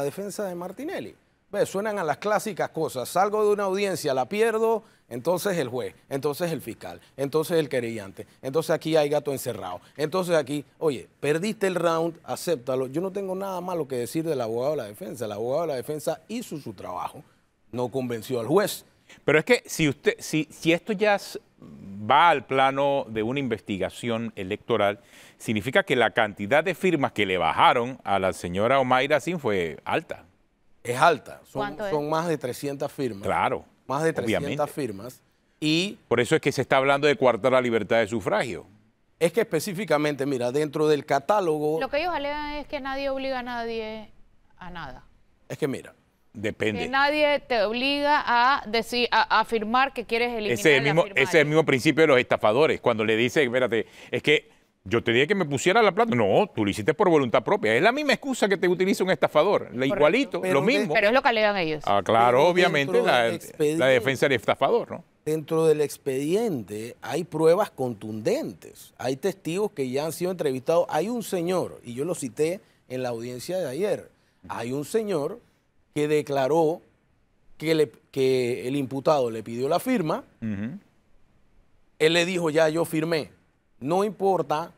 defensa de Martinelli. ¿Ves? Suenan a las clásicas cosas. Salgo de una audiencia, la pierdo, entonces el juez, entonces el fiscal, entonces el querellante, entonces aquí hay gato encerrado. Entonces aquí, oye, perdiste el round, acéptalo. Yo no tengo nada malo que decir del abogado de la defensa. El abogado de la defensa hizo su trabajo, no convenció al juez. Pero es que si esto ya va al plano de una investigación electoral, significa que la cantidad de firmas que le bajaron a la señora Omaira Sin fue alta. Es alta, ¿Cuánto es? son más de 300 firmas. Claro. Más de 300 obviamente. firmas. Y Por eso es que se está hablando de coartar la libertad de sufragio. es que específicamente, mira, dentro del catálogo, Lo que ellos alegan es que nadie obliga a nadie a nada. es que mira, Que Depende. nadie te obliga a decir, a afirmar que quieres eliminar Ese la es el mismo principio de los estafadores. Cuando le dicen, espérate, es que yo te dije que me pusiera la plata. No, tú lo hiciste por voluntad propia. Es la misma excusa que te utiliza un estafador. Igualito, Pero lo mismo. Pero es lo que alegan ellos. Ah, claro, Pero obviamente, dentro la, del expediente- la defensa del estafador, ¿no? dentro del expediente hay pruebas contundentes. Hay testigos que ya han sido entrevistados. Hay un señor, y yo lo cité en la audiencia de ayer, hay un señor que declaró que el imputado le pidió la firma. Ujú. Él le dijo, ya yo firmé. No importa,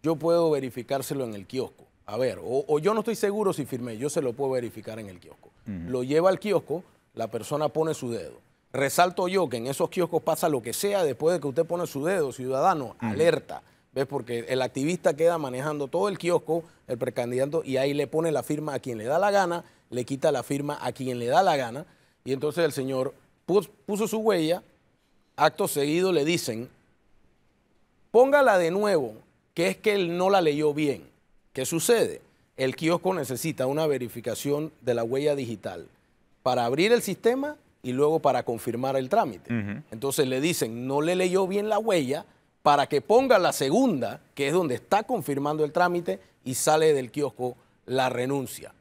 yo puedo verificárselo en el kiosco. A ver, o yo no estoy seguro si firmé, yo se lo puedo verificar en el kiosco. Lo lleva al kiosco, la persona pone su dedo. Resalto yo que en esos kioscos pasa lo que sea después de que usted pone su dedo, ciudadano, alerta. ¿Ves? Porque el activista queda manejando todo el kiosco, el precandidato, y ahí le pone la firma a quien le da la gana, le quita la firma a quien le da la gana, y entonces el señor puso su huella, acto seguido le dicen, póngala de nuevo, que es que él no la leyó bien. ¿Qué sucede? El kiosco necesita una verificación de la huella digital para abrir el sistema y luego para confirmar el trámite. Entonces le dicen, no le leyó bien la huella para que ponga la segunda, que es donde está confirmando el trámite y sale del kiosco la renuncia.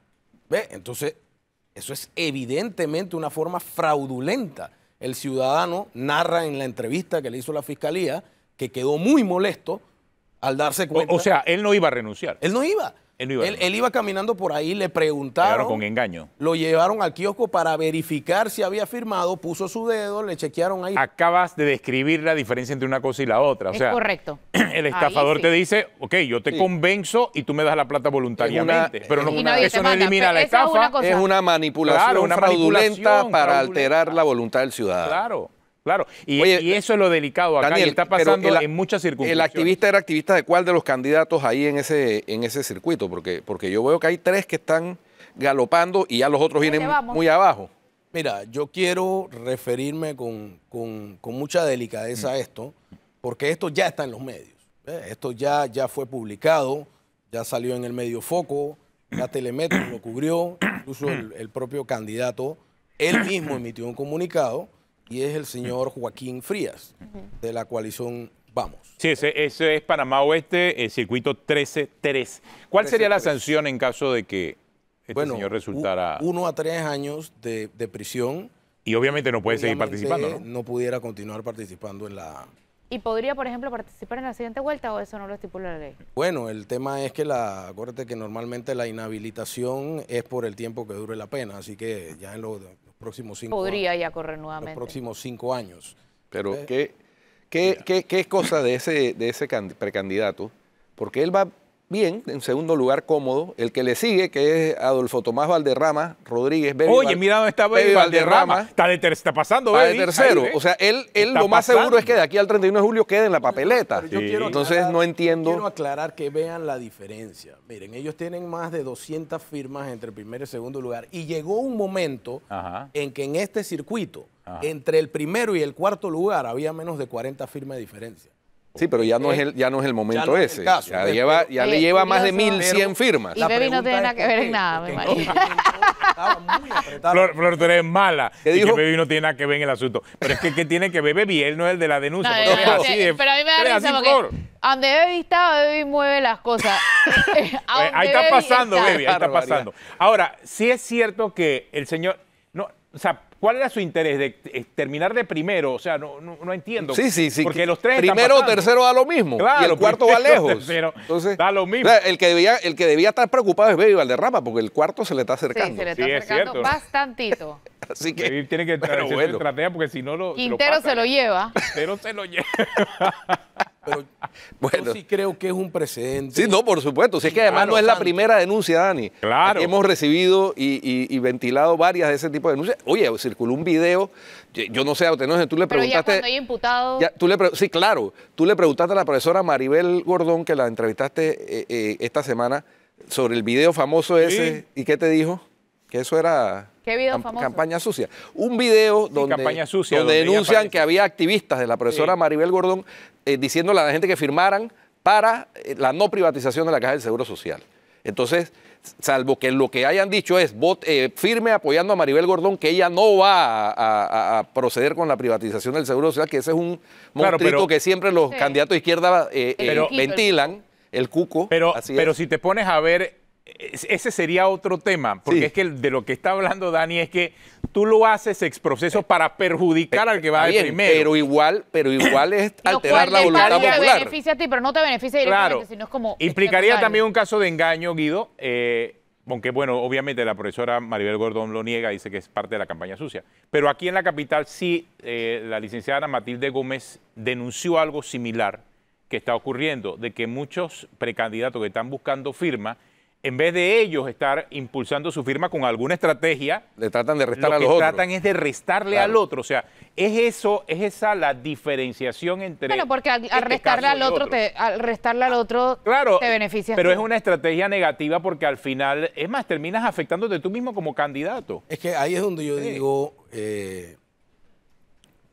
¿Ve? Entonces, eso es evidentemente una forma fraudulenta. El ciudadano narra en la entrevista que le hizo la fiscalía que quedó muy molesto al darse cuenta. O sea, él no iba a renunciar. Él no iba. Él no iba a Él iba caminando por ahí, le Llegaron preguntaron, con engaño. lo llevaron al kiosco para verificar si había firmado, puso su dedo, le chequearon ahí. Acabas de describir la diferencia entre una cosa y la otra. O Es sea, correcto. el estafador Ahí sí. te dice, ok, yo te convenzo y tú me das la plata voluntariamente. pero no, Y nadie eso te no manda. elimina la Esa es una estafa. cosa. Es una manipulación Claro, una fraudulenta manipulación para fraudulenta. alterar la voluntad del ciudadano. Claro, claro. Y, Oye, y eso es lo delicado acá Daniel, y está pero pasando en muchas ¿El circunstancias. activista era activista de cuál de los candidatos ahí en ese circuito? Porque yo veo que hay 3 que están galopando y ya los otros vienen vamos. muy abajo. Mira, yo quiero referirme con mucha delicadeza a esto, porque esto ya está en los medios. Esto ya fue publicado, ya salió en el medio foco, ya Telemetro lo cubrió, incluso el propio candidato, él mismo emitió un comunicado, y es el señor Joaquín Frías, de la coalición Vamos. Sí, ese es Panamá Oeste, el circuito 13-3. ¿Cuál sería la sanción en caso de que este señor resultara...? 1 a 3 años de prisión. Y obviamente no puede seguir Obviamente participando, ¿no? No pudiera continuar participando en la... ¿Y podría, por ejemplo, participar en la siguiente vuelta o eso no lo estipula la ley? Bueno, el tema es que acuérdate que normalmente la inhabilitación es por el tiempo que dure la pena, así que ya en los próximos 5 Podría ya correr los nuevamente. próximos 5 años. Pero ¿qué es cosa de ese precandidato? Porque él va bien, en segundo lugar cómodo. El que le sigue, que es Adolfo Tomás Valderrama Rodríguez. Oye, mira dónde está Baby Valderrama. Está pasando, va Baby. de tercero. Ahí, o sea, él Está lo más pasando. seguro es que de aquí al 31 de julio quede en la papeleta. Pero yo quiero Entonces aclarar- no entiendo. Quiero aclarar que vean la diferencia. Miren, ellos tienen más de 200 firmas entre el primer y segundo lugar. Y llegó un momento Ajá. en que en este circuito, Ajá. entre el primero y el cuarto lugar, había menos de 40 firmas de diferencia. Sí, pero ya no es el momento no es el ese. caso. Ya, Pero- ya Oye, le lleva más de curioso. 1.100 firmas. Y Baby no pregunta tiene nada es que por ver qué, en nada, porque me en imagino. aquel momento estaba muy apretada. Flor, tú eres mala. ¿Qué Y dijo? que Baby no tiene nada que ver en el asunto. Pero es que ¿qué tiene que ver Baby? Él no es el de la denuncia. No, porque él es no, así sí, de- pero a mí me él es da así, risa Flor. porque donde Baby está, Baby mueve las cosas. A donde Ahí está Baby pasando, está. Baby, ahí está Barbaridad. pasando. Ahora, sí es cierto que el señor, no, o sea, ¿cuál era su interés de terminar de primero? O sea, no entiendo. Sí. Porque los tres están primero o pasando. tercero da lo mismo. Claro, y el cuarto va primero, lejos. tercero, Entonces, da lo mismo. o sea, el que debía estar preocupado es Baby Valderrama, porque el cuarto se le está Sí, acercando. se le está Sí, es acercando cierto. bastantito. Así que. Baby tiene que Pero hacer su bueno. estrategia porque si no lo Quintero pasa. se lo lleva. Quintero se lo lleva. Pero Bueno. yo sí creo que es un precedente. Sí, no, por supuesto. Si es que además Claro, no es la Santi. primera denuncia, Dani. Claro. Hemos recibido y ventilado varias de ese tipo de denuncias. Oye, circuló un video. Yo no sé, a usted no sé, tú le Pero ya preguntaste. cuando hay imputado. Sí, claro. Tú le preguntaste a la profesora Maribel Gordón, que la entrevistaste esta semana, sobre el video famoso ese. ¿Y qué te dijo? Que eso era ¿Qué video famoso? campaña sucia. Un video donde, campaña sucia, donde donde ella denuncian aparece. que había activistas de la profesora Sí. Maribel Gordón diciéndole a la gente que firmaran para la no privatización de la Caja del Seguro Social. Entonces, salvo que lo que hayan dicho es firme apoyando a Maribel Gordón, que ella no va a proceder con la privatización del Seguro Social, que ese es un Claro, monstruito pero- que siempre los Sí. candidatos de izquierda Pero- ventilan, el cuco. Pero así es. si te pones a ver, ese sería otro tema, porque Sí. es que de lo que está hablando Dani es que tú lo haces ex proceso para perjudicar al que va de Está bien, primero. pero igual es Lo alterar cual la de voluntad parte te popular. beneficia a ti, pero no te beneficia directamente, Claro. sino es como Implicaría secundario. también un caso de engaño, Guido, aunque bueno, obviamente la profesora Maribel Gordón lo niega, dice que es parte de la campaña sucia. Pero aquí en la capital sí, la licenciada Ana Matilde Gómez denunció algo similar que está ocurriendo, de que muchos precandidatos que están buscando firma, en vez de ellos estar impulsando su firma con alguna estrategia, Le tratan de restar lo a que los otros. tratan es de restarle Claro. al otro. O sea, es esa la diferenciación entre. Bueno, porque al este restarle caso al y otro, al restarle al otro, Claro, te beneficias pero tú. es una estrategia negativa porque al final, es más, terminas afectándote tú mismo como candidato. Es que ahí es donde yo digo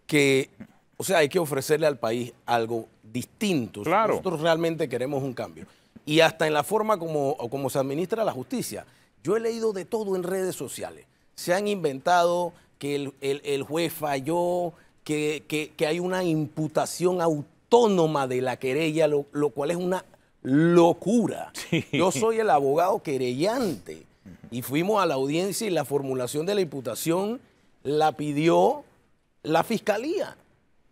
que, o sea, hay que ofrecerle al país algo distinto. Si Claro. nosotros realmente queremos un cambio. Y hasta en la forma como se administra la justicia. Yo he leído de todo en redes sociales. Se han inventado que el juez falló, que hay una imputación autónoma de la querella, lo cual es una locura. Sí. Yo soy el abogado querellante y fuimos a la audiencia y la formulación de la imputación la pidió la fiscalía.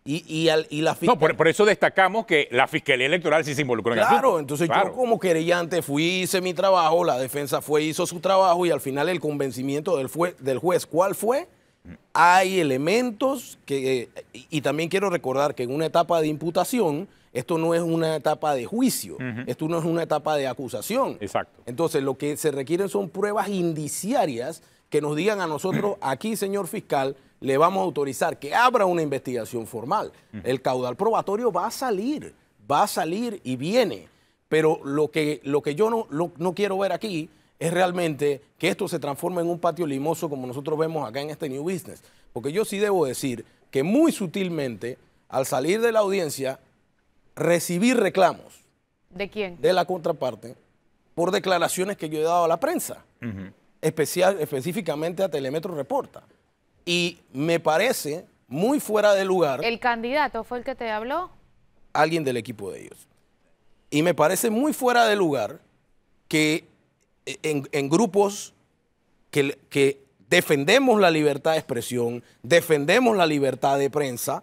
Y la No, fiscalía... por eso destacamos que la Fiscalía Electoral sí se involucró en el Claro, asunto. entonces Claro. yo como querellante hice mi trabajo, la defensa hizo su trabajo y al final el convencimiento del juez, ¿cuál fue? Hay elementos que, y también quiero recordar que en una etapa de imputación, esto no es una etapa de juicio, esto no es una etapa de acusación. Exacto. Entonces lo que se requieren son pruebas indiciarias que nos digan a nosotros, aquí señor fiscal, le vamos a autorizar que abra una investigación formal. El caudal probatorio va a salir y viene. Pero lo que yo no quiero ver aquí es realmente que esto se transforme en un patio limoso como nosotros vemos acá en este New Business. Porque yo sí debo decir que muy sutilmente, al salir de la audiencia, recibí reclamos ¿De quién? de la contraparte por declaraciones que yo he dado a la prensa, específicamente a Telemetro Reporta. Y me parece muy fuera de lugar ¿El candidato fue el que te habló? alguien del equipo de ellos. Y me parece muy fuera de lugar que en grupos que defendemos la libertad de expresión, defendemos la libertad de prensa,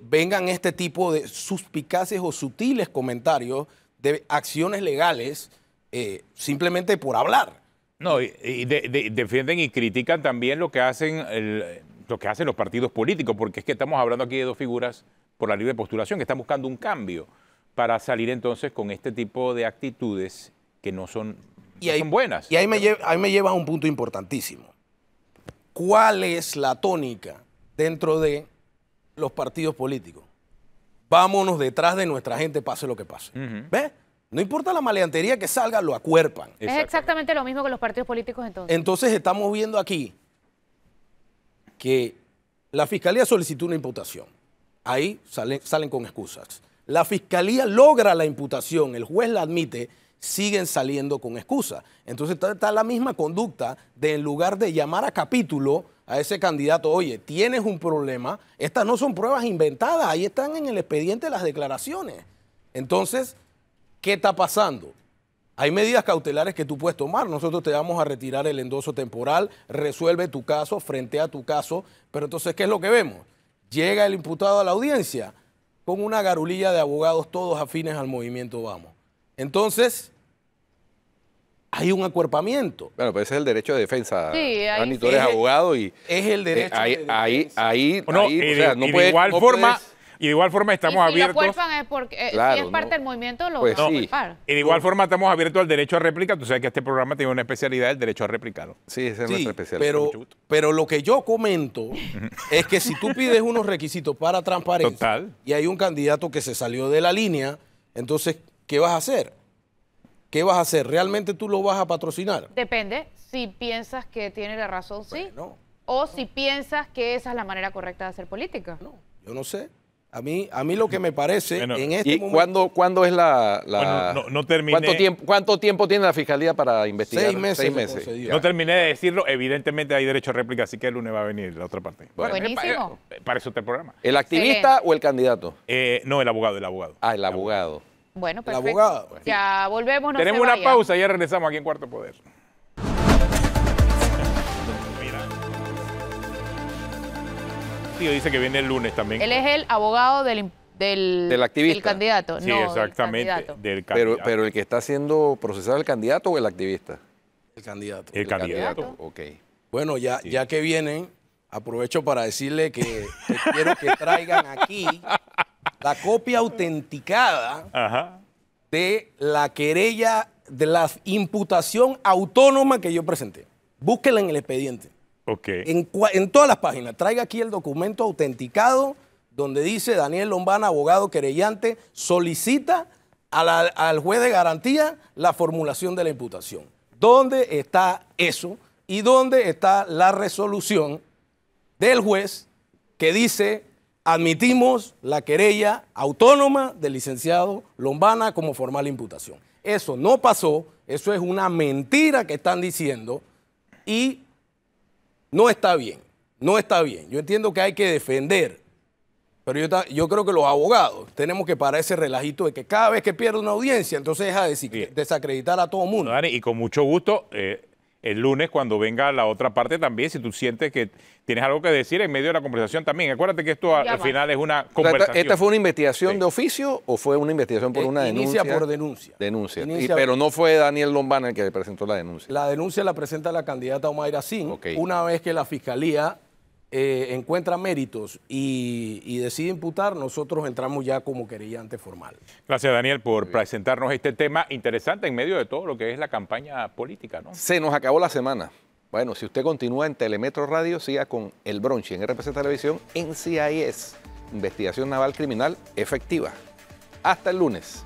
vengan este tipo de suspicaces o sutiles comentarios de acciones legales simplemente por hablar. No, defienden y critican también lo que hacen los partidos políticos, porque es que estamos hablando aquí de dos figuras por la libre postulación que están buscando un cambio. para salir entonces con este tipo de actitudes que no son, no son buenas. Y ahí me lleva a un punto importantísimo. ¿Cuál es la tónica dentro de los partidos políticos? Vámonos detrás de nuestra gente, pase lo que pase. ¿Ves? No importa la maleantería que salga, lo acuerpan. Es exactamente lo mismo que los partidos políticos entonces. Entonces estamos viendo aquí que la Fiscalía solicitó una imputación. Ahí salen con excusas. La Fiscalía logra la imputación, el juez la admite, siguen saliendo con excusas. Entonces está la misma conducta de, en lugar de llamar a capítulo a ese candidato, oye, tienes un problema, estas no son pruebas inventadas, ahí están en el expediente las declaraciones. Entonces, ¿qué está pasando? Hay medidas cautelares que tú puedes tomar. Nosotros te vamos a retirar el endoso temporal, resuelve tu caso, frentea tu caso. Pero entonces, ¿qué es lo que vemos? Llega el imputado a la audiencia con una garulilla de abogados todos afines al movimiento Vamos. Entonces, hay un acuerpamiento. Bueno, pues ese es el derecho de defensa. Sí, Dani, tú eres abogado y... Es el derecho de defensa. Y de igual forma estamos abiertos. Si lo cuerpan es porque Claro, si es parte del movimiento lo pues van a sí. culpar. Y de igual forma estamos abiertos al derecho a réplica. Tú sabes que este programa tiene una especialidad, el derecho a réplica. Sí, esa es Sí, nuestra especialidad. pero lo que yo comento es que si tú pides unos requisitos para transparencia Total. y hay un candidato que se salió de la línea, entonces, ¿qué vas a hacer? ¿Qué vas a hacer? ¿Realmente tú lo vas a patrocinar? Depende. Si piensas que tiene la razón, sí. Bueno, O si piensas que esa es la manera correcta de hacer política. no, yo no sé. A mí lo que me parece Bueno, en este ¿Y momento... cuándo es la...? Bueno, no terminé. ¿Cuánto tiempo tiene la Fiscalía para investigar? 6 meses. 6 me meses. concedió. No terminé de decirlo. Evidentemente hay derecho a réplica, así que el lunes va a venir la otra parte. Buenísimo. Para eso está el programa. ¿El activista o el candidato? No, el abogado. Ah, el abogado. Bueno, El perfecto. abogado. Ya volvemos. No Tenemos se una vayan. pausa y ya regresamos aquí en Cuarto Poder. Tío dice que viene el lunes también. Él es el abogado del activista. del candidato. Sí, no, exactamente. del candidato. Del candidato. Pero el que está siendo procesado, ¿el candidato o el activista? El candidato. El candidato. Ok. Bueno, ya que vienen, aprovecho para decirle que quiero que traigan aquí la copia autenticada Ajá. de la querella, de la imputación autónoma que yo presenté. Búsquela en el expediente. Ok. En todas las páginas. Traiga aquí el documento autenticado donde dice Daniel Lombana, abogado querellante, solicita al juez de garantía la formulación de la imputación. ¿Dónde está eso? ¿Y dónde está la resolución del juez que dice admitimos la querella autónoma del licenciado Lombana como formal imputación? Eso no pasó, eso es una mentira que están diciendo y no está bien, no está bien. Yo entiendo que hay que defender, pero yo creo que los abogados tenemos que parar ese relajito de que cada vez que pierde una audiencia, entonces deja de desacreditar a todo el mundo. Dani, y con mucho gusto, el lunes cuando venga la otra parte también, si tú sientes que tienes algo que decir en medio de la conversación también. Acuérdate que esto al final es una conversación. ¿Esta fue una investigación de oficio o fue una investigación por una denuncia? Inicia por denuncia. Denuncia. Inicia- Pero no fue Daniel Lombana el que presentó la denuncia. La denuncia la presenta la candidata Omaira Sin. Ok. Una vez que la fiscalía encuentra méritos y decide imputar, nosotros entramos ya como querellante formal. Gracias, Daniel, por presentarnos este tema interesante en medio de todo lo que es la campaña política, ¿no? Se nos acabó la semana. Bueno, si usted continúa en Telemetro Radio, siga con El Bronche en RPC Televisión en CIS, Investigación Naval Criminal Efectiva. Hasta el lunes.